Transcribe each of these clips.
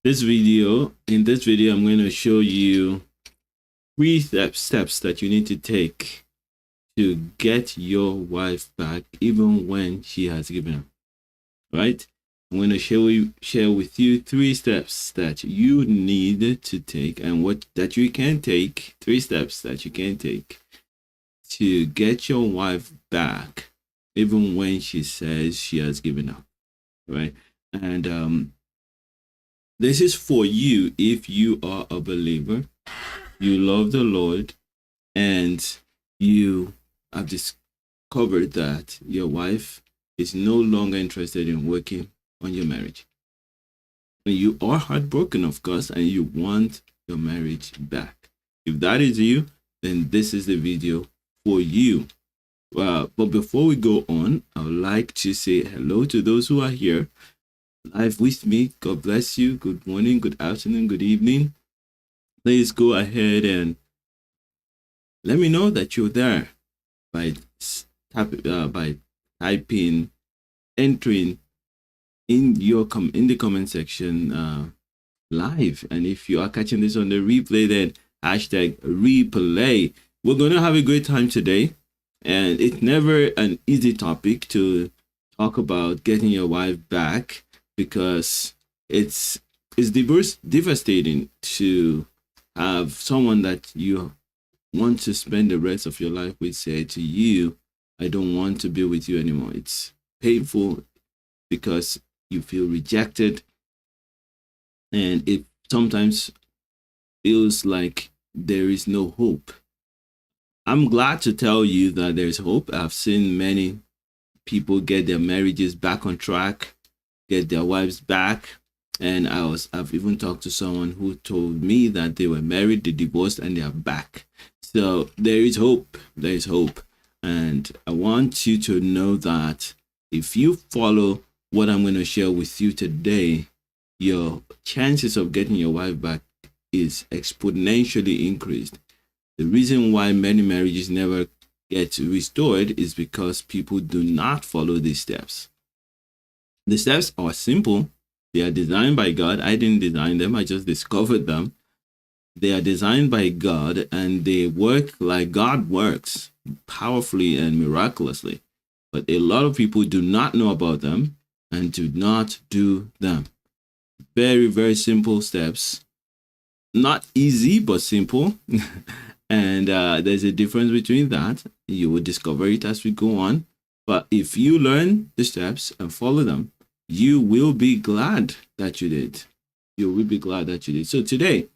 In this video, I'm going to show you three steps that you need to take to get your wife back, even when she has given up. Right? I'm going to share with you three steps that you need to take, and that you can take. Three steps that you can take to get your wife back, even when she says she has given up. Right? And this is for you if you are a believer, you love the Lord, and you have discovered that your wife is no longer interested in working on your marriage. And you are heartbroken, of course, and you want your marriage back. If that is you, then this is the video for you. But before we go on, I would like to say hello to those who are here live with me. God bless you. Good morning, good afternoon, good evening. Please go ahead and let me know that you're there by typing, entering in the comment section live. And if you are catching this on the replay, then hashtag replay. We're going to have a great time today, and it's never an easy topic to talk about getting your wife back, because it's devastating to have someone that you want to spend the rest of your life with say to you, I don't want to be with you anymore. It's painful because you feel rejected, and it sometimes feels like there is no hope. I'm glad to tell you that there's hope. I've seen many people get their marriages back on track, get their wives back. And I've even talked to someone who told me that they were married, they divorced, and they are back. So there is hope. There is hope. And I want you to know that if you follow what I'm going to share with you today, your chances of getting your wife back is exponentially increased. The reason why many marriages never get restored is because people do not follow these steps. The steps are simple. They are designed by God. I didn't design them. I just discovered them. They are designed by God, and they work like God works, powerfully and miraculously. But a lot of people do not know about them and do not do them. Very, very simple steps. Not easy, but simple. And there's a difference between that. You will discover it as we go on. But if you learn the steps and follow them, you will be glad that you did. You will be glad that you did. So today,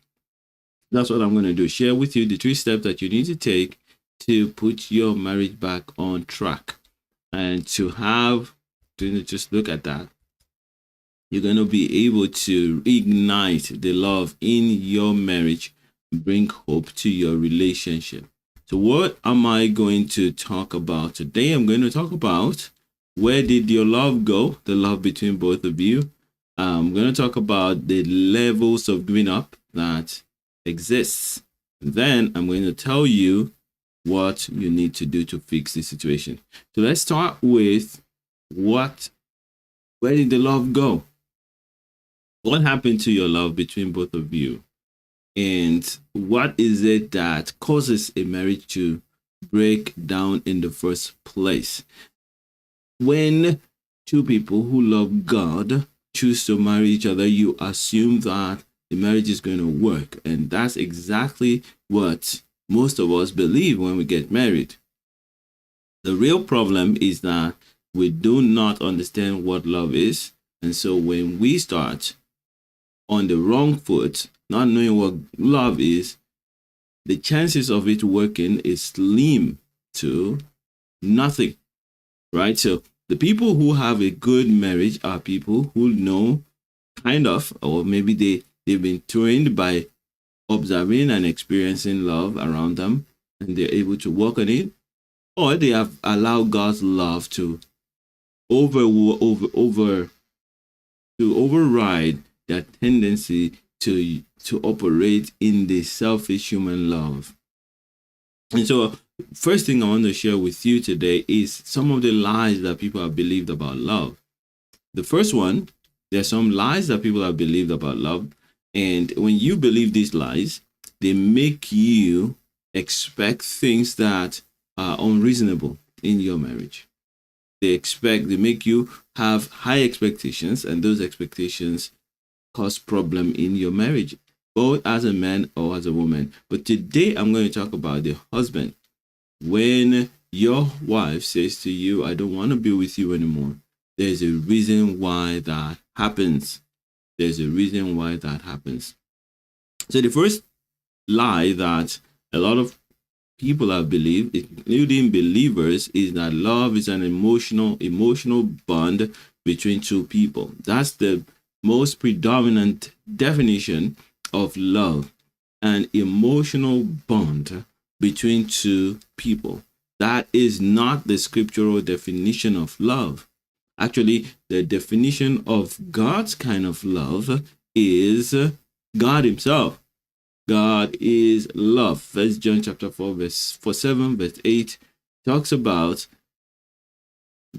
that's what I'm going to do. Share with you the three steps that you need to take to put your marriage back on track. And to just look at that, you're going to be able to ignite the love in your marriage, bring hope to your relationship. So what am I going to talk about today? I'm going to talk about where did your love go, the love between both of you. I'm going to talk about the levels of giving up that exists. Then I'm going to tell you what you need to do to fix the situation. So let's start with where did the love go? What happened to your love between both of you? And what is it that causes a marriage to break down in the first place? When two people who love God choose to marry each other, you assume that the marriage is going to work. And that's exactly what most of us believe when we get married. The real problem is that we do not understand what love is. And so when we start on the wrong foot, not knowing what love is, the chances of it working is slim to nothing, right? So the people who have a good marriage are people who know kind of, or maybe they've been trained by observing and experiencing love around them, and they're able to work on it, or they have allowed God's love to override that tendency to operate in the selfish human love. And so first thing I want to share with you today is some of the lies that people have believed about love. The first one, there are some lies that people have believed about love. And when you believe these lies, they make you expect things that are unreasonable in your marriage. They make you have high expectations, and those expectations cause problem in your marriage, both as a man or as a woman. But today I'm going to talk about the husband. When your wife says to you, I don't want to be with you anymore, there's a reason why that happens. There's a reason why that happens. So the first lie that a lot of people have believed, including believers, is that love is an emotional bond between two people. That's the most predominant definition of love, an emotional bond between two people. That is not the scriptural definition of love. Actually, the definition of God's kind of love is God himself. God is love. First John chapter 4, verse 7, verse 8 talks about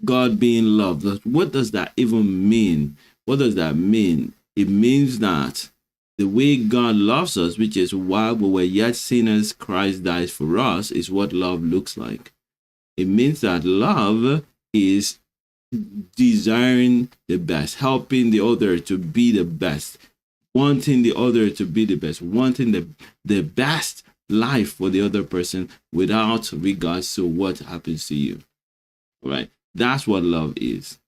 God being love. What does that even mean? What does that mean? It means that the way God loves us, which is while we were yet sinners, Christ died for us, is what love looks like. It means that love is desiring the best, helping the other to be the best, wanting the other to be the best, wanting the best life for the other person without regards to what happens to you. All right? That's what love is.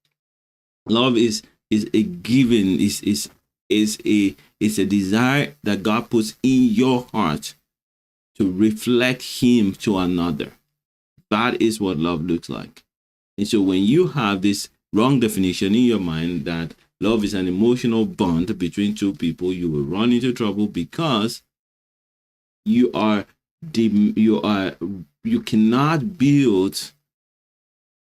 Love is a giving, is a desire that God puts in your heart to reflect him to another. That is what love looks like. And so when you have this wrong definition in your mind that love is an emotional bond between two people, you will run into trouble because you cannot build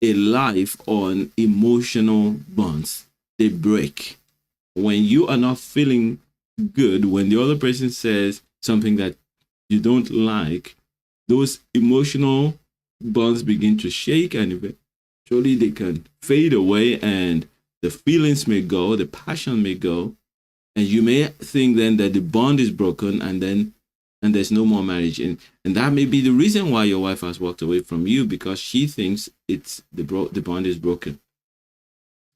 a life on emotional bonds. They break. When you are not feeling good, when the other person says something that you don't like, those emotional bonds begin to shake, and eventually they can fade away, and the feelings may go, the passion may go, and you may think then that the bond is broken, and there's no more marriage, and that may be the reason why your wife has walked away from you, because she thinks it's the bond is broken.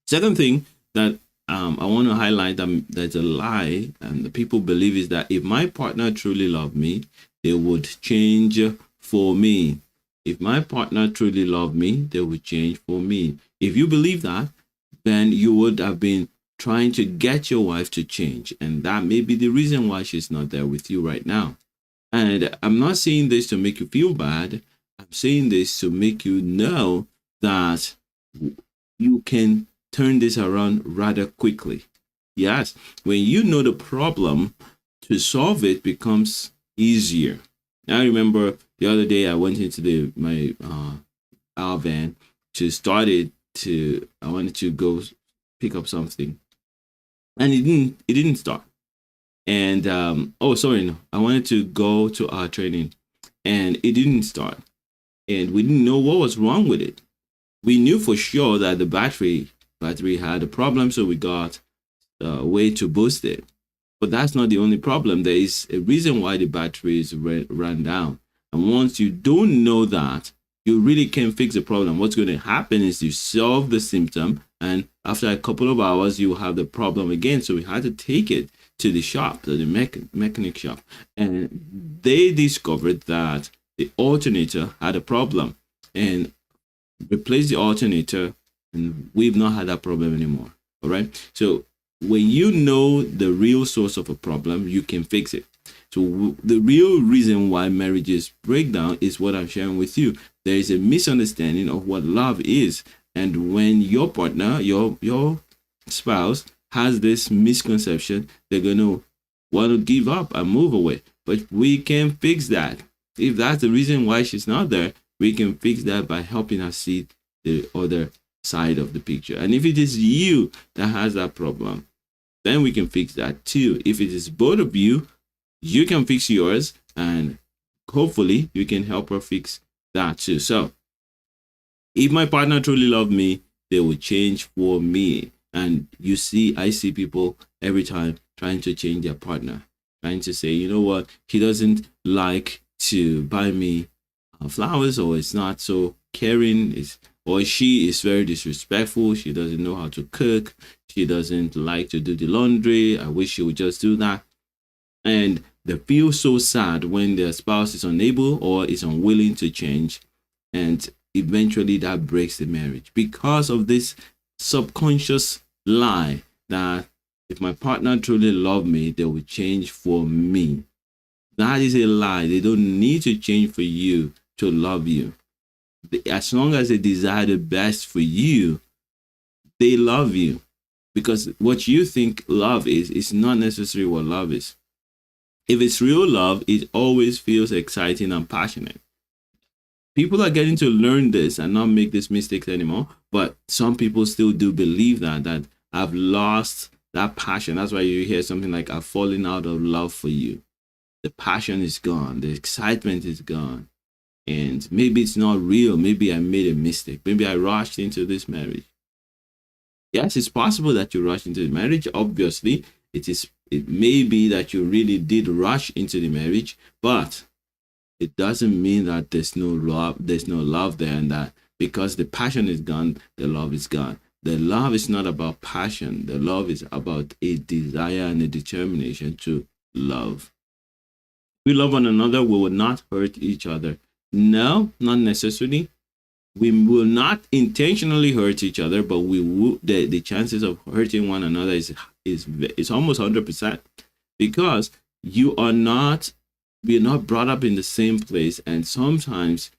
Second thing that I want to highlight that's a lie, and the people believe, is that if my partner truly loved me, they would change for me. If my partner truly loved me, they would change for me. If you believe that, then you would have been trying to get your wife to change, and that may be the reason why she's not there with you right now. And I'm not saying this to make you feel bad. I'm saying this to make you know that you can turn this around rather quickly. Yes, when you know the problem, to solve it becomes easier. I remember the other day I went into our van to start it. I wanted to go pick up something, and it didn't start. And I wanted to go to our training, and it didn't start, and we didn't know what was wrong with it. We knew for sure that the battery had a problem, so we got a way to boost it. But that's not the only problem. There is a reason why the battery is ran down. And once you don't know that, you really can't fix the problem. What's going to happen is you solve the symptom, and after a couple of hours, you have the problem again. So we had to take it to the shop, to the mechanic shop. And they discovered that the alternator had a problem, and replaced the alternator, and we've not had that problem anymore. All right. So when you know the real source of a problem, you can fix it. So the real reason why marriages break down is what I'm sharing with you. There is a misunderstanding of what love is. And when your partner, your spouse has this misconception, they're going to want to give up and move away. But we can fix that. If that's the reason why she's not there, we can fix that by helping her see the other side of the picture. And if it is you that has that problem, then we can fix that too. If it is both of you, you can fix yours, and hopefully you can help her fix that too. So if my partner truly loved me, they will change for me. And I see people every time trying to change their partner, trying to say, you know what, he doesn't like to buy me flowers, or it's not so caring, is or she is very disrespectful, she doesn't know how to cook, she doesn't like to do the laundry, I wish she would just do that. And they feel so sad when their spouse is unable or is unwilling to change, and eventually that breaks the marriage because of this subconscious lie that if my partner truly loved me, they will change for me. That is a lie. They don't need to change for you to love you. As long as they desire the best for you, they love you. Because what you think love is not necessarily what love is. If it's real love, it always feels exciting and passionate. People are getting to learn this and not make these mistakes anymore. But some people still do believe that I've lost that passion. That's why you hear something like, I've fallen out of love for you. The passion is gone. The excitement is gone. And maybe it's not real. Maybe I made a mistake. Maybe I rushed into this marriage. Yes, it's possible that you rushed into the marriage. Obviously, it may be that you really did rush into the marriage, but it doesn't mean that there's no love there, and that because the passion is gone, the love is gone. The love is not about passion. The love is about a desire and a determination to love. We love one another, we will not hurt each other. No, not necessarily. We will not intentionally hurt each other, but we will. The chances of hurting one another is almost 100%, because we are not brought up in the same place, and sometimes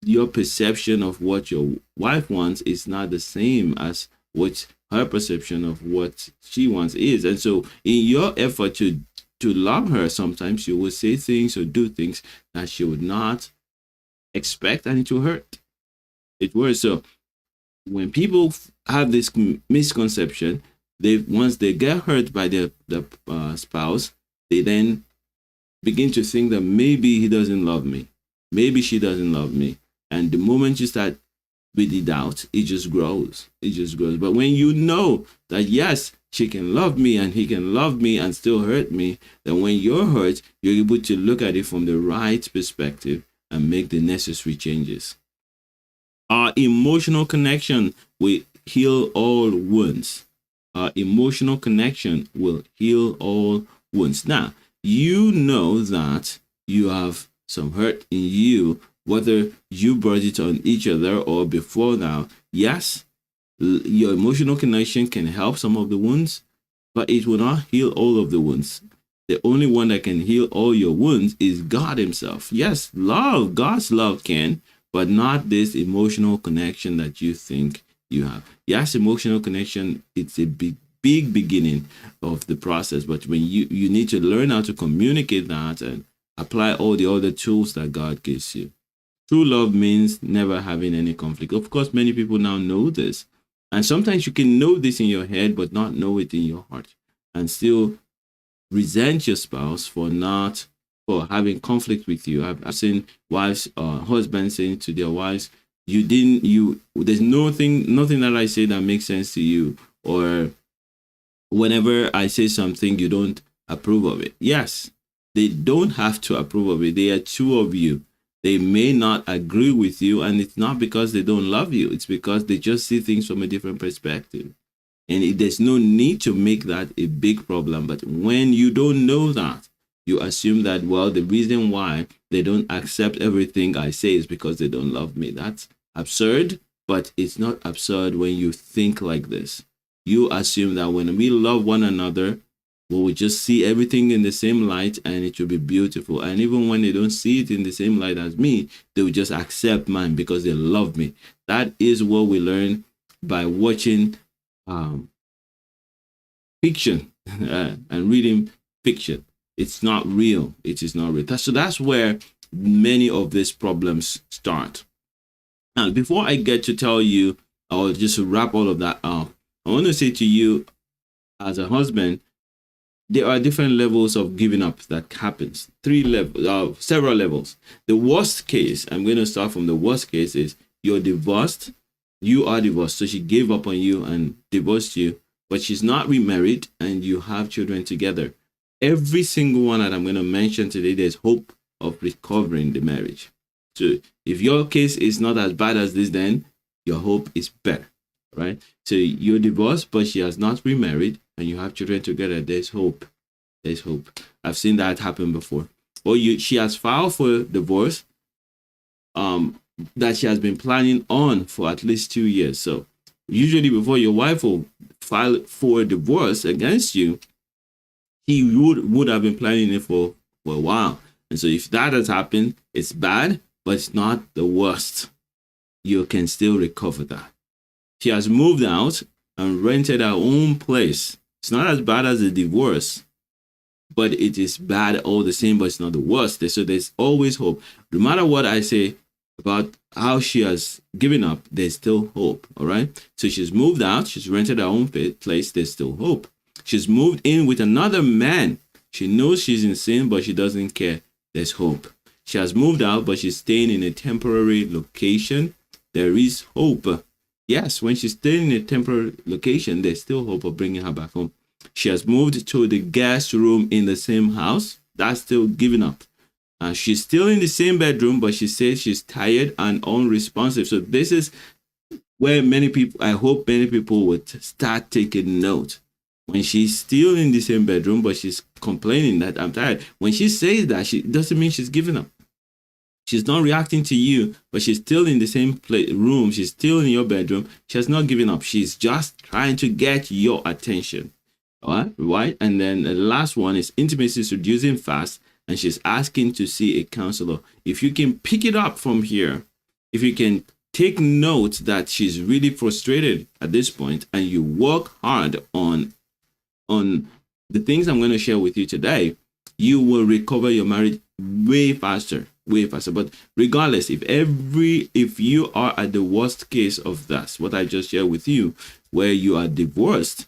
your perception of what your wife wants is not the same as what her perception of what she wants is. And so in your effort to love her, sometimes you will say things or do things that she would not expect, and it will hurt. It was. So when people have this misconception, once they get hurt by their spouse, they then begin to think that maybe he doesn't love me, maybe she doesn't love me, and the moment you start with the doubt, it just grows. But when you know that yes, she can love me and he can love me and still hurt me, then when you're hurt, you're able to look at it from the right perspective and make the necessary changes. Our emotional connection will heal all wounds. Our emotional connection will heal all wounds. Now, you know that you have some hurt in you, whether you brought it on each other or before now. Yes, your emotional connection can help some of the wounds, but it will not heal all of the wounds. The only one that can heal all your wounds is God himself. Yes, God's love can, but not this emotional connection that you think you have. Yes, emotional connection, it's a big beginning of the process, but when you need to learn how to communicate that and apply all the other tools that God gives you. True love means never having any conflict. Of course, many people now know this, and sometimes you can know this in your head but not know it in your heart, and still resent your spouse for having conflict with you. I've seen wives or husbands saying to their wives, there's nothing that I say that makes sense to you, or whenever I say something, you don't approve of it. Yes, they don't have to approve of it. They are two of you. They may not agree with you, and it's not because they don't love you. It's because they just see things from a different perspective. And there's no need to make that a big problem. But when you don't know that, you assume that, well, the reason why they don't accept everything I say is because they don't love me. That's absurd, but it's not absurd when you think like this. You assume that when we love one another, we will just see everything in the same light and it will be beautiful. And even when they don't see it in the same light as me, they will just accept mine because they love me. That is what we learn by watching fiction and reading fiction. It's not real. It is not real. So that's where many of these problems start. Now, before I get to tell you, or just to wrap all of that up, I want to say to you, as a husband, there are different levels of giving up that happens. Several levels. The worst case, I'm going to start from the worst case, is you're divorced. You are divorced. So she gave up on you and divorced you. but she's not remarried, and you have children together. Every single one that I'm going to mention today, there's hope of recovering the marriage. So if your case is not as bad as this, then your hope is better, right? So you're divorced, but she has not remarried, and you have children together. There's hope. There's hope. I've seen that happen before. Or she has filed for divorce, that she has been planning on for at least 2 years. So usually before your wife will file for divorce against you, he would have been planning it for a while. And so if that has happened, it's bad, but it's not the worst. You can still recover that. She has moved out and rented her own place. It's not as bad as a divorce, but it is bad all the same, but it's not the worst. So there's always hope. No matter what I say about how she has given up, there's still hope. All right. So she's moved out. She's rented her own place. There's still hope. She's moved in with another man. She knows she's in sin, but she doesn't care. There's hope. She has moved out, but she's staying in a temporary location. There is hope. Yes, when she's staying in a temporary location, there's still hope of bringing her back home. She has moved to the guest room in the same house. That's still giving up. She's still in the same bedroom, but she says she's tired and unresponsive. So this is where I hope many people would start taking note. When she's still in the same bedroom, but she's complaining that I'm tired. When she says that, she doesn't mean she's giving up. She's not reacting to you, but she's still in the same room. She's still in your bedroom. She has not given up. She's just trying to get your attention. All right? And then the last one is intimacy is reducing fast, and she's asking to see a counselor. If you can pick it up from here, if you can take note that she's really frustrated at this point, and you work hard on the things I'm going to share with you today, you will recover your marriage way faster. But regardless, if you are at the worst case of that, what I just shared with you, where you are divorced,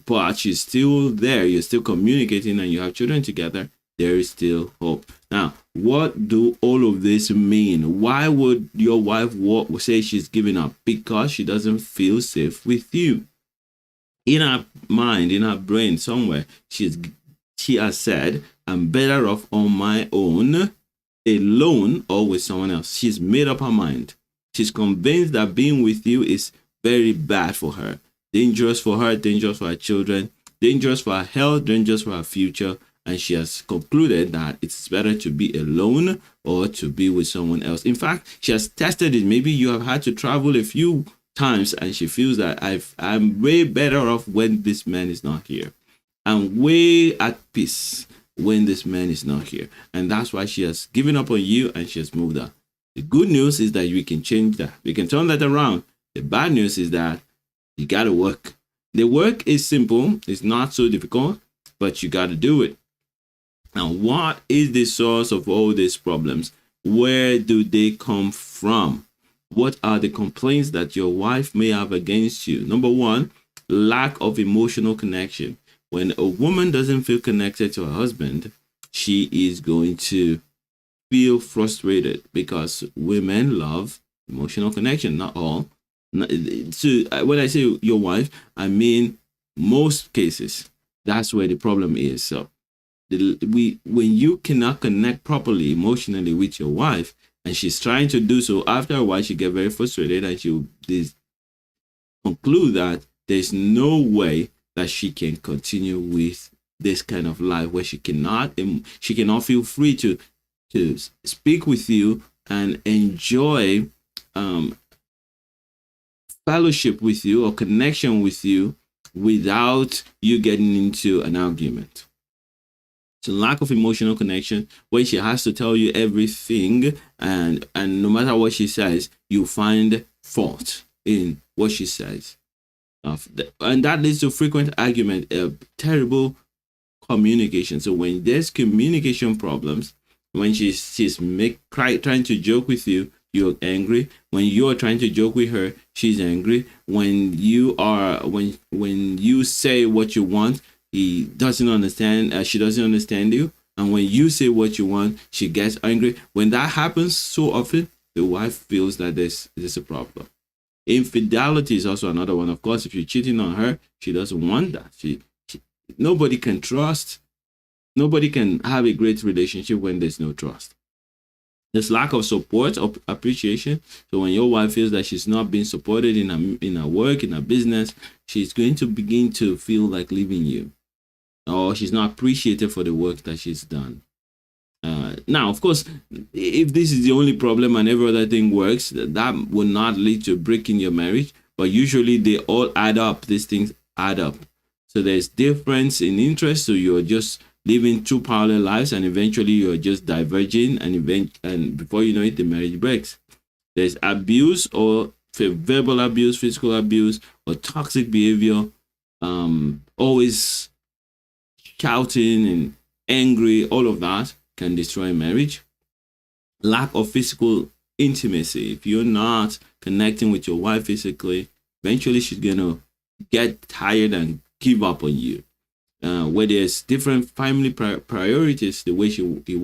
but she's still there, you're still communicating, and you have children together, there is still hope. Now, what do all of this mean? Why would your wife say she's giving up? Because she doesn't feel safe with you. In her mind, in her brain somewhere, she has said, I'm better off on my own, alone, or with someone else. She's made up her mind. She's convinced that being with you is very bad for her. Dangerous for her, dangerous for her children, dangerous for her health, dangerous for her future. And she has concluded that it's better to be alone or to be with someone else. In fact, she has tested it. Maybe you have had to travel a few times, and she feels that I'm way better off when this man is not here. I'm way at peace when this man is not here. And that's why she has given up on you, and she has moved on. The good news is that we can change that. We can turn that around. The bad news is that you got to work. The work is simple. It's not so difficult, but you got to do it. Now, what is the source of all these problems? Where do they come from? What are the complaints that your wife may have against you? Number one, lack of emotional connection. When a woman doesn't feel connected to her husband, she is going to feel frustrated, because women love emotional connection. Not all. So when I say your wife, I mean most cases. That's where the problem is. So when you cannot connect properly emotionally with your wife, and she's trying to do so, after a while she gets very frustrated, and she'll conclude that there's no way that she can continue with this kind of life, where she cannot feel free to speak with you and enjoy fellowship with you or connection with you without you getting into an argument. It's a lack of emotional connection, when she has to tell you everything, and no matter what she says, you find fault in what she says. And that leads to frequent argument, terrible communication. So when there's communication problems, when she's trying to joke with you, you're angry. When you're trying to joke with her, she's angry. When you say what you want, he doesn't understand. She doesn't understand you. And when you say what you want, she gets angry. When that happens so often, the wife feels that there's a problem. Infidelity is also another one. Of course, if you're cheating on her, she doesn't want that. She nobody can trust. Nobody can have a great relationship when there's no trust. There's lack of support or appreciation. So when your wife feels that she's not being supported in her work, in her business, she's going to begin to feel like leaving you, or she's not appreciated for the work that she's done. Now, of course, if this is the only problem and every other thing works, that will not lead to breaking your marriage. But usually they all add up. These things add up. So there's difference in interest. So you're just living two parallel lives, and eventually you're just diverging, and before you know it, the marriage breaks. There's abuse, or verbal abuse, physical abuse, or toxic behavior. Always shouting and angry, all of that can destroy marriage. Lack of physical intimacy. If you're not connecting with your wife physically, eventually she's gonna get tired and give up on you. Where there's different family priorities, the way you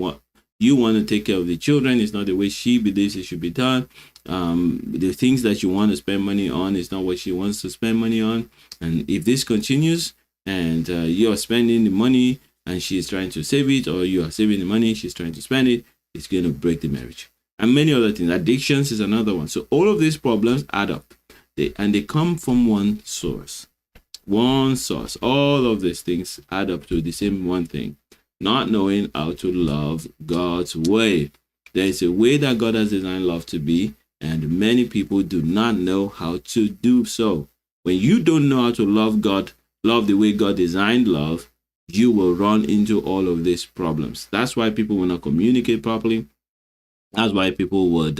want to take care of the children is not the way she believes it should be done. The things that you want to spend money on is not what she wants to spend money on. And if this continues, and you're spending the money and she's trying to save it, or you are saving the money, she's trying to spend it, it's going to break the marriage. And many other things. Addictions is another one. So all of these problems add up, and they come from one source. One source. All of these things add up to the same one thing: not knowing how to love God's way. There is a way that God has designed love to be, and many people do not know how to do so. When you don't know how to love God, love the way God designed love, you will run into all of these problems. That's why people will not communicate properly. That's why people would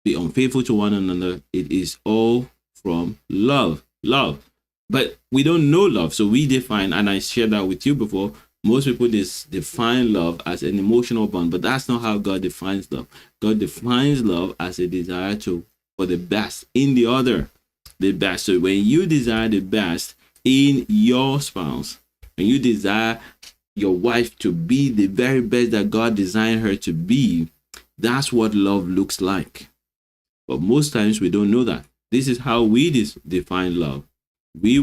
be unfaithful to one another. It is all from love. Love. But we don't know love. So we define, and I shared that with you before, most people define love as an emotional bond, but that's not how God defines love. God defines love as a desire for the best in the other, the best. So when you desire the best in your spouse, when you desire your wife to be the very best that God designed her to be, that's what love looks like. But most times we don't know that. This is how we define love. We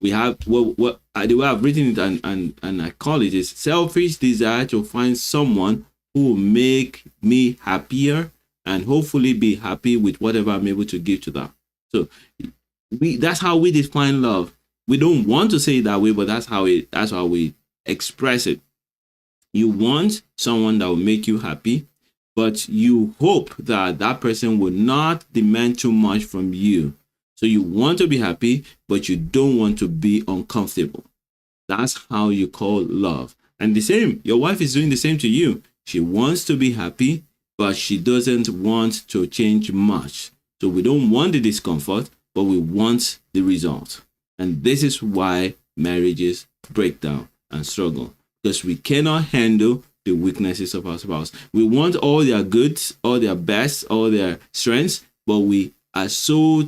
have what the way I've written it, and I call it is selfish desire to find someone who will make me happier and hopefully be happy with whatever I'm able to give to them. So that's how we define love. We don't want to say it that way, but that's how we express it. You want someone that will make you happy, but you hope that that person will not demand too much from you. So you want to be happy, but you don't want to be uncomfortable. That's how you call love. And the same, your wife is doing the same to you. She wants to be happy, but she doesn't want to change much. So we don't want the discomfort, but we want the result. And this is why marriages break down and struggle, because we cannot handle the weaknesses of our spouse. We want all their goods, all their best, all their strengths, but we are so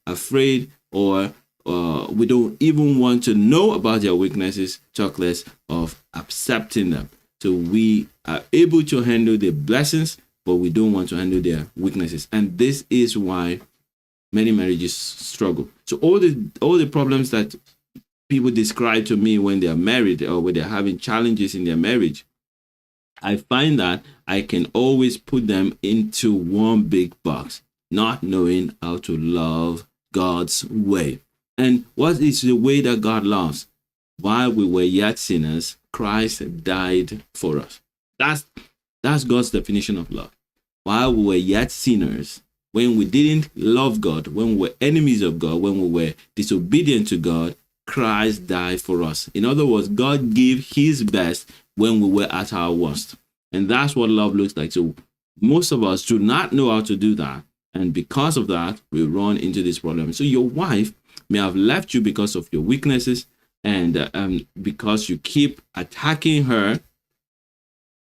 afraid, or we don't even want to know about their weaknesses, talk less of accepting them. So we are able to handle the blessings, but we don't want to handle their weaknesses. And this is why many marriages struggle. So all the problems that people describe to me when they are married, or when they're having challenges in their marriage, I find that I can always put them into one big box: not knowing how to love God's way. And what is the way that God loves? While we were yet sinners, Christ died for us. That's God's definition of love. While we were yet sinners, when we didn't love God, when we were enemies of God, when we were disobedient to God, Christ died for us. In other words, God gave his best when we were at our worst. And that's what love looks like. So most of us do not know how to do that. And because of that, we run into this problem. So your wife may have left you because of your weaknesses, and because you keep attacking her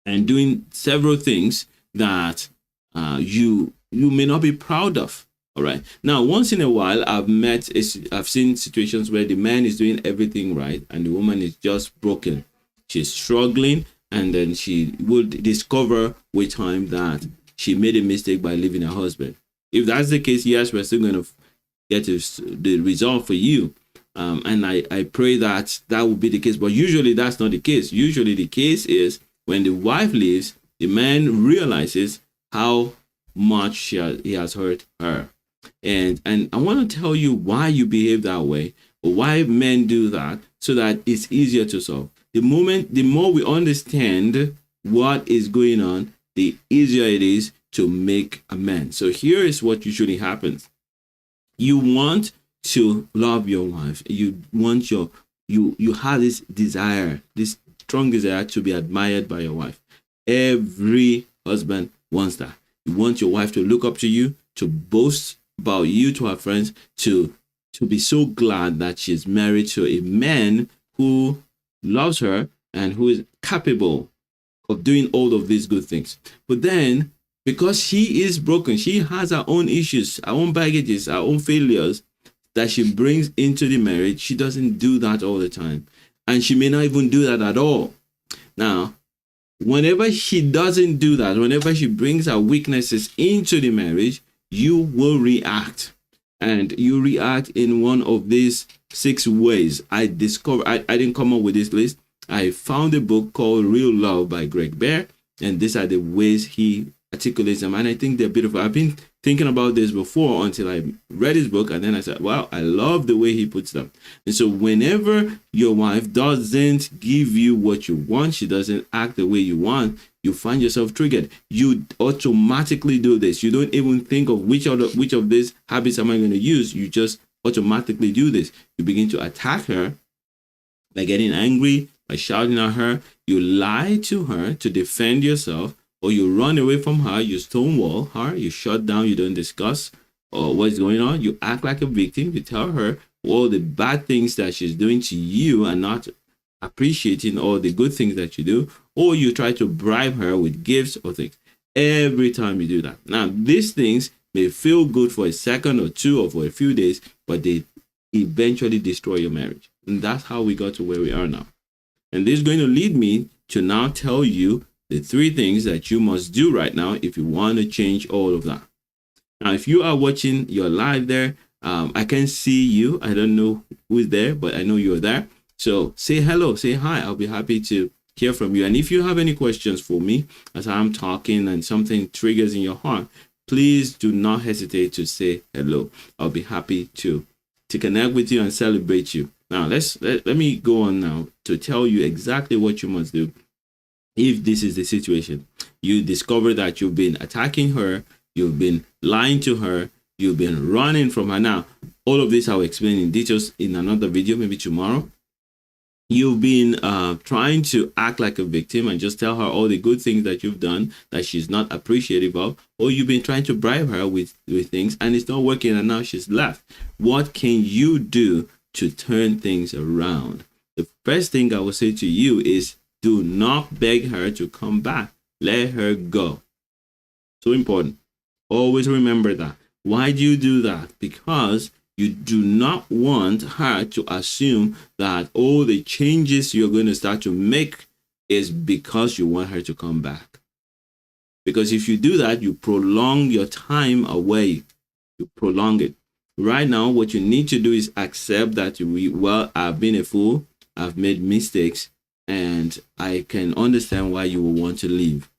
and doing several things that you may not be proud of. All right. Now, once in a while, I've seen situations where the man is doing everything right and the woman is just broken. She's struggling, and then she will discover with time that she made a mistake by leaving her husband. If that's the case, yes, we're still going to get the result for you. And I pray that that will be the case. But usually that's not the case. Usually the case is when the wife leaves, the man realizes how much he has hurt her. And I want to tell you why you behave that way, or why men do that, so that it's easier to solve. The more we understand what is going on, the easier it is to make amends. So here is what usually happens. You want to love your wife. You want you have this desire, this strong desire to be admired by your wife. Every husband wants that. You want your wife to look up to you, to boast about you to her friends, to be so glad that she's married to a man who loves her and who is capable of doing all of these good things. But then, because she is broken, she has her own issues, her own baggages, her own failures that she brings into the marriage. She doesn't do that all the time. And she may not even do that at all. Now, whenever she doesn't do that, whenever she brings her weaknesses into the marriage, you will react. And you react in one of these 6 ways. I didn't come up with this list. I found a book called Real Love by Greg Bear, and these are the ways he articulates them. And I think they're beautiful. I've been thinking about this before until I read his book, and then I said, wow, I love the way he puts them. And so whenever your wife doesn't give you what you want, she doesn't act the way you want, you find yourself triggered. You automatically do this. You don't even think of which of these habits am I going to use. You just automatically do this. You begin to attack her by getting angry, by shouting at her. You lie to her to defend yourself, or you run away from her. You stonewall her. You shut down. You don't discuss what's going on. You act like a victim. You tell her all the bad things that she's doing to you and not appreciating all the good things that you do, or you try to bribe her with gifts or things. Every time you do that. Now, these things may feel good for a second or two or for a few days, but they eventually destroy your marriage. And that's how we got to where we are now. And this is going to lead me to now tell you the 3 things that you must do right now if you want to change all of that. Now, if you are watching your live there, I can see you. I don't know who's there, but I know you're there. So say hello, say hi. I'll be happy to hear from you. And if you have any questions for me as I'm talking and something triggers in your heart, please do not hesitate to say hello. I'll be happy to connect with you and celebrate you. Now, let me go on now to tell you exactly what you must do if this is the situation. You discover that you've been attacking her, you've been lying to her, you've been running from her. Now, all of this I'll explain in details in another video, maybe tomorrow. You've been trying to act like a victim and just tell her all the good things that you've done that she's not appreciative of, or you've been trying to bribe her with things and it's not working and now she's left. What can you do to turn things around? The first thing I will say to you is do not beg her to come back. Let her go. So important. Always remember that. Why do you do that? Because you do not want her to assume that all the changes you're going to start to make is because you want her to come back. Because if you do that, you prolong your time away. You prolong it. Right now, what you need to do is accept that I've been a fool. I've made mistakes, and I can understand why you will want to leave.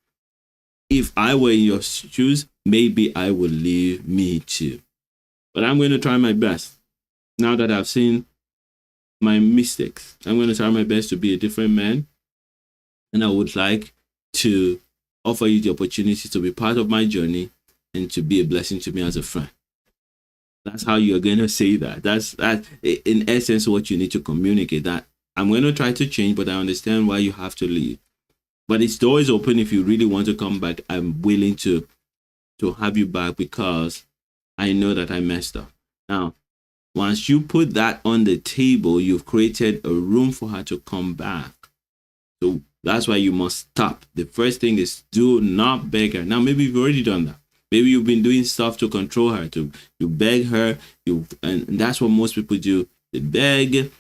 If I were in your shoes, maybe I would leave me too. But I'm going to try my best. Now that I've seen my mistakes, I'm going to try my best to be a different man. And I would like to offer you the opportunity to be part of my journey and to be a blessing to me as a friend. That's how you're going to say that. That's in essence what you need to communicate, that I'm going to try to change, but I understand why you have to leave. But it's always open. If you really want to come back, I'm willing to have you back because I know that I messed up. Now, once you put that on the table, you've created a room for her to come back. So that's why you must stop. The first thing is do not beg her. Now, maybe you've already done that. Maybe you've been doing stuff to control her, you beg her, and that's what most people do. They beg.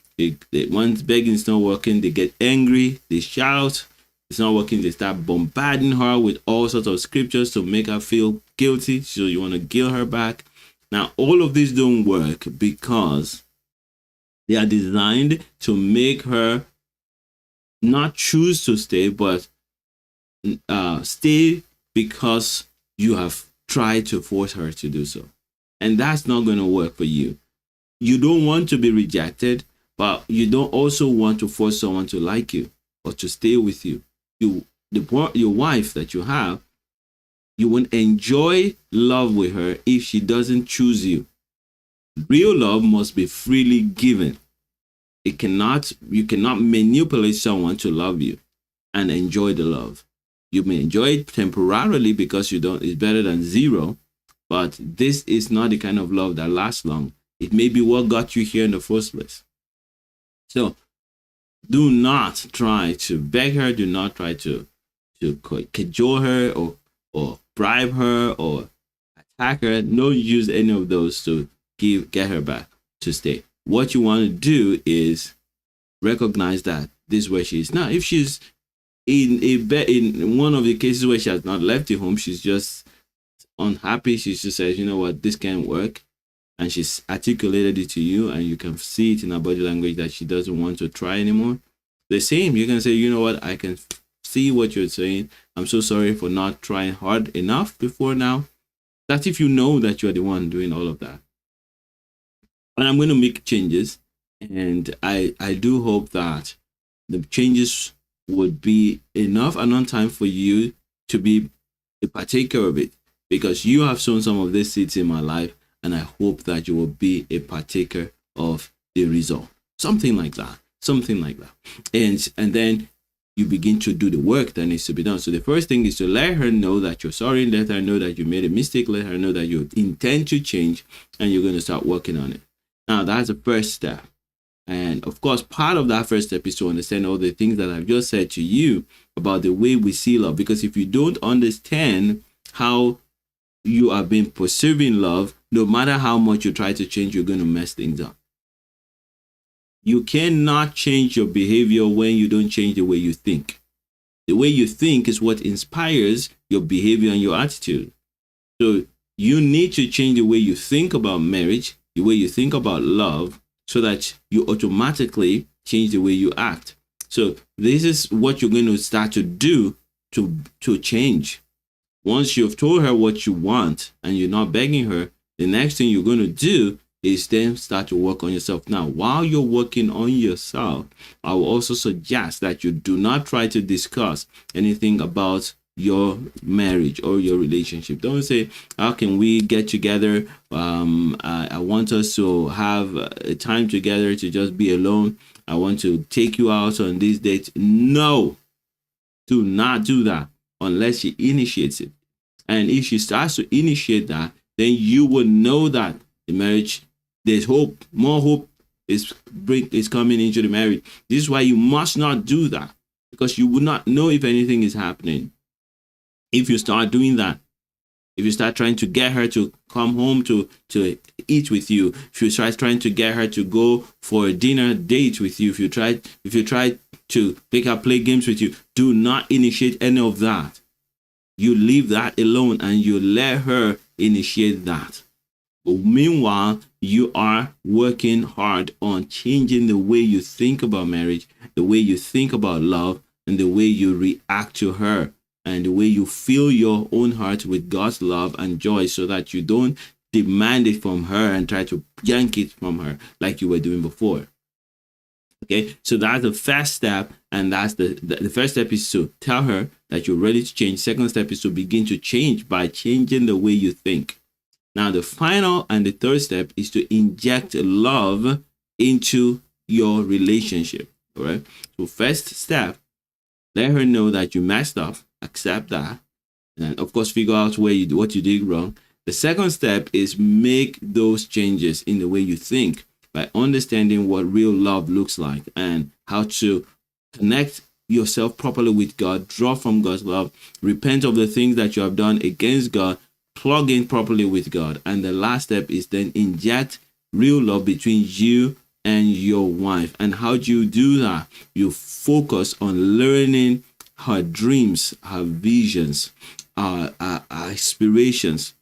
Once begging is not working, they get angry, they shout. It's not working, they start bombarding her with all sorts of scriptures to make her feel guilty, so you want to guilt her back. Now, all of these don't work because they are designed to make her not choose to stay, but stay because you have tried to force her to do so. And that's not going to work for you. You don't want to be rejected, but you don't also want to force someone to like you or to stay with you. Your wife that you have, you won't enjoy love with her if she doesn't choose you. Real love must be freely given. You cannot manipulate someone to love you and enjoy the love. You may enjoy it temporarily because it's better than zero, but this is not the kind of love that lasts long. It may be what got you here in the first place. So do not try to beg her, do not try to cajole her or bribe her or attack her. Don't use any of those to get her back to stay. What you want to do is recognize that this is where she is. Now, if she's in one of the cases where she has not left the home, she's just unhappy, she just says, you know what, this can't work, and she's articulated it to you, and you can see it in her body language that she doesn't want to try anymore. The same, you can say, you know what, I can see what you're saying. I'm so sorry for not trying hard enough before now. That's if you know that you're the one doing all of that. And I'm going to make changes, and I do hope that the changes would be enough and on time for you to be a partaker of it, because you have sown some of these seeds in my life, and I hope that you will be a partaker of the result. Something like that. And then you begin to do the work that needs to be done. So the first thing is to let her know that you're sorry, let her know that you made a mistake, let her know that you intend to change, and you're going to start working on it. Now, that's the first step. And of course, part of that first step is to understand all the things that I've just said to you about the way we see love. Because if you don't understand how you are being perceiving love, no matter how much you try to change, you're going to mess things up. You cannot change your behavior when you don't change the way you think. The way you think is what inspires your behavior and your attitude. So you need to change the way you think about marriage, the way you think about love, so that you automatically change the way you act. So this is what you're going to start to do to change. Once you've told her what you want and you're not begging her, the next thing you're going to do is then start to work on yourself. Now, while you're working on yourself, I will also suggest that you do not try to discuss anything about your marriage or your relationship. Don't say, how can we get together? I want us to have a time together to just be alone. I want to take you out on this date. No, do not do that unless she initiates it. And if she starts to initiate that, then you will know that the marriage, there's hope, more hope is coming into the marriage. This is why you must not do that, because you will not know if anything is happening. If you start doing that, if you start trying to get her to come home to eat with you, if you start trying to get her to go for a dinner date with you, if you try to make her play games with you, do not initiate any of that. You leave that alone and you let her initiate that. But meanwhile, you are working hard on changing the way you think about marriage, the way you think about love, and the way you react to her, and the way you fill your own heart with God's love and joy, so that you don't demand it from her and try to yank it from her like you were doing before. Okay, so that's the first step, and that's the first step is to tell her that you're ready to change. Second step is to begin to change by changing the way you think. Now, the final and the third step is to inject love into your relationship. All right. So first step, let her know that you messed up, accept that, and of course figure out what you did wrong. The second step is make those changes in the way you think by understanding what real love looks like and how to connect yourself properly with God, draw from God's love, repent of the things that you have done against God, plug in properly with God. And the last step is then inject real love between you and your wife. And how do you do that? You focus on learning her dreams, her visions, our aspirations.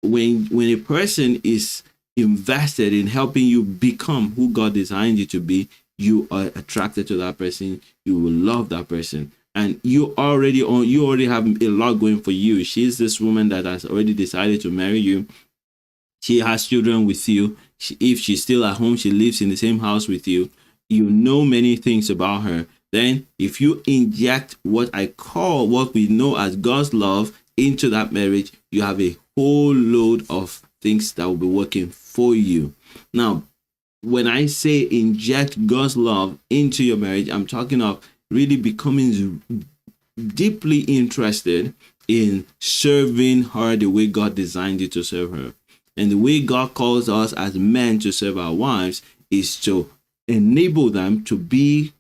When a person is invested in helping you become who God designed you to be, you are attracted to that person. You will love that person, and you already have a lot going for you. She's this woman that has already decided to marry you. She has children with you. If she's still at home, she lives in the same house with you. You know many things about her. Then, if you inject what we know as God's love into that marriage, you have a whole load of things that will be working for you. Now, when I say inject God's love into your marriage, I'm talking of really becoming deeply interested in serving her the way God designed you to serve her. And the way God calls us as men to serve our wives is to enable them to be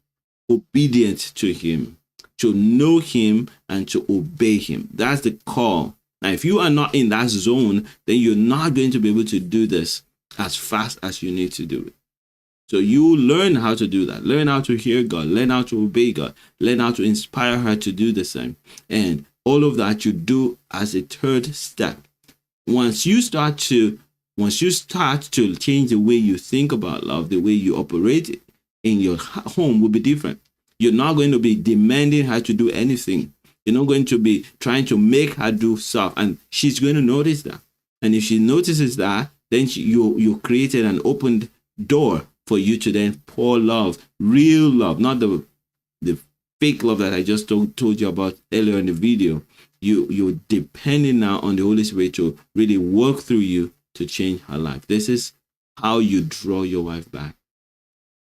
obedient to Him, to know Him, and to obey Him. That's the call. Now, if you are not in that zone, then you're not going to be able to do this as fast as you need to do it. So you learn how to do that. Learn how to hear God. Learn how to obey God. Learn how to inspire her to do the same. And all of that you do as a third step. Once you start to change the way you think about love, the way you operate in your home will be different. You're not going to be demanding her to do anything. You're not going to be trying to make her do stuff, and she's going to notice that. And if she notices that, then you created an opened door for you to then pour love, real love, not the fake love that I just told you about earlier in the video. You're depending now on the Holy Spirit to really work through you to change her life. This is how you draw your wife back.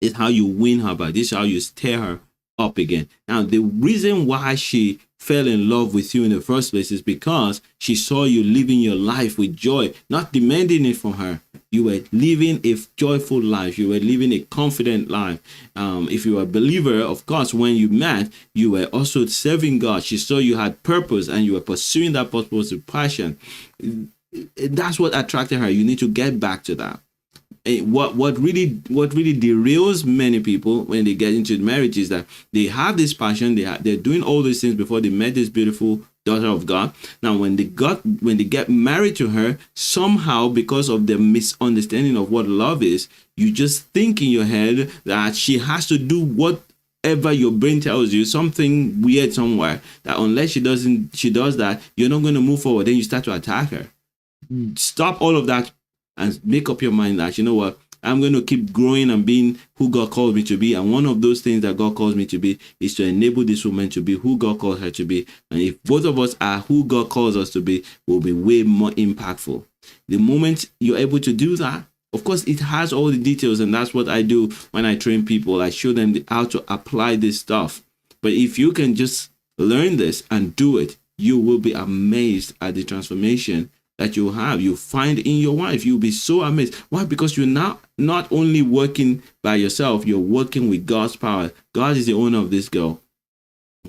It's how you win her back. This is how you stir her up again. Now, the reason why she fell in love with you in the first place is because she saw you living your life with joy, not demanding it from her. You were living a joyful life. You were living a confident life. If you were a believer, of course, when you met, you were also serving God. She saw you had purpose and you were pursuing that purpose with passion. That's what attracted her. You need to get back to that. What really derails many people when they get into marriage is that they have this passion, they're doing all these things before they met this beautiful daughter of God. Now, when they get married to her, somehow because of the misunderstanding of what love is, you just think in your head that she has to do whatever your brain tells you, something weird somewhere, that unless she does that, you're not going to move forward. Then you start to attack her. Stop all of that and make up your mind that, you know what, I'm going to keep growing and being who God calls me to be. And one of those things that God calls me to be is to enable this woman to be who God calls her to be. And if both of us are who God calls us to be, we'll be way more impactful. The moment you're able to do that, of course, it has all the details. And that's what I do when I train people. I show them how to apply this stuff. But if you can just learn this and do it, you will be amazed at the transformation that you find in your wife. You'll be so amazed. Why? Because you're not only working by yourself, you're working with God's power. God is the owner of this girl.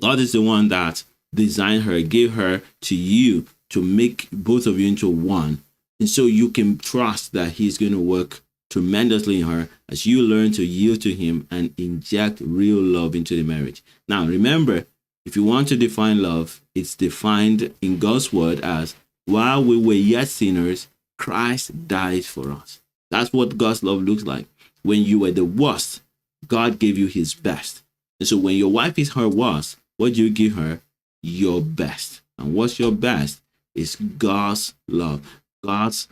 God is the one that designed her, gave her to you to make both of you into one. And so you can trust that He's going to work tremendously in her as you learn to yield to Him and inject real love into the marriage. Now, remember, if you want to define love, it's defined in God's word as, while we were yet sinners, Christ died for us. That's what God's love looks like. When you were the worst, God gave you His best. And so when your wife is her worst, what do you give her? Your best. And what's your best? Is God's love. God's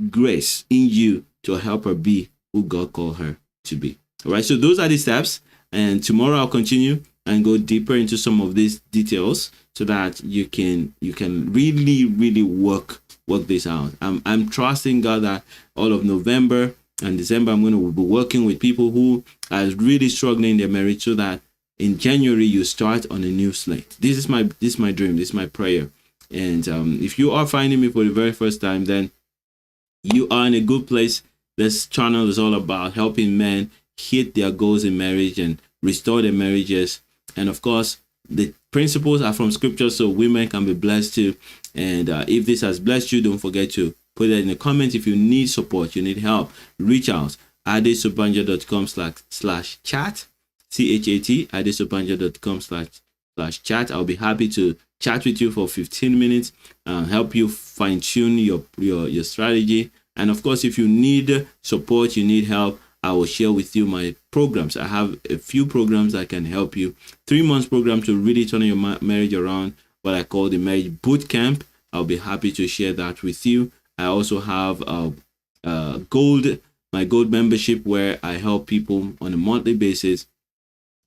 grace in you to help her be who God called her to be. All right, so those are the steps. And tomorrow I'll continue and go deeper into some of these details so that you can really work this out. I'm trusting God that all of November and December I'm going to be working with people who are really struggling in their marriage, so that in January you start on a new slate. This is my dream. This is my prayer. And if you are finding me for the very first time, then you are in a good place. This channel is all about helping men hit their goals in marriage and restore their marriages. And of course, the principles are from scripture, so women can be blessed too. And if this has blessed you, don't forget to put it in the comments. If you need support, you need help, reach out. adesobanja.com/chat, CHAT, adesobanja.com/chat. I'll be happy to chat with you for 15 minutes, help you fine tune your strategy. And of course, if you need support, you need help, I will share with you my programs. I have a few programs that can help you. 3 months program to really turn your marriage around, what I call the marriage boot camp. I'll be happy to share that with you. I also have my gold membership, where I help people on a monthly basis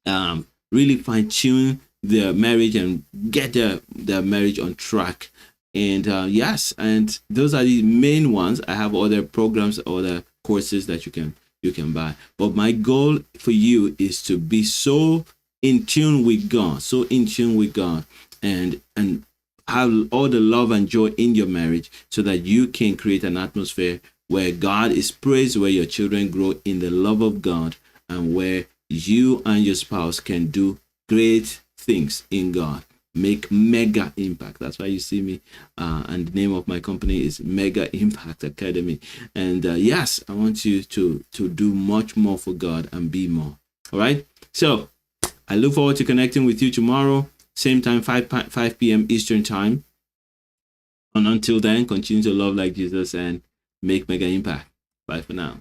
really fine tune their marriage and get their marriage on track. And yes, and those are the main ones. I have other programs, other courses that you can buy. But my goal for you is to be so in tune with God, and have all the love and joy in your marriage, so that you can create an atmosphere where God is praised, where your children grow in the love of God, and where you and your spouse can do great things in God, make mega impact. That's why you see me, and the name of my company is Mega Impact Academy. And yes, I want you to do much more for God and be more. All right. So I look forward to connecting with you tomorrow, same time, 5 p.m. Eastern time. And until then, continue to love like Jesus and make mega impact. Bye for now.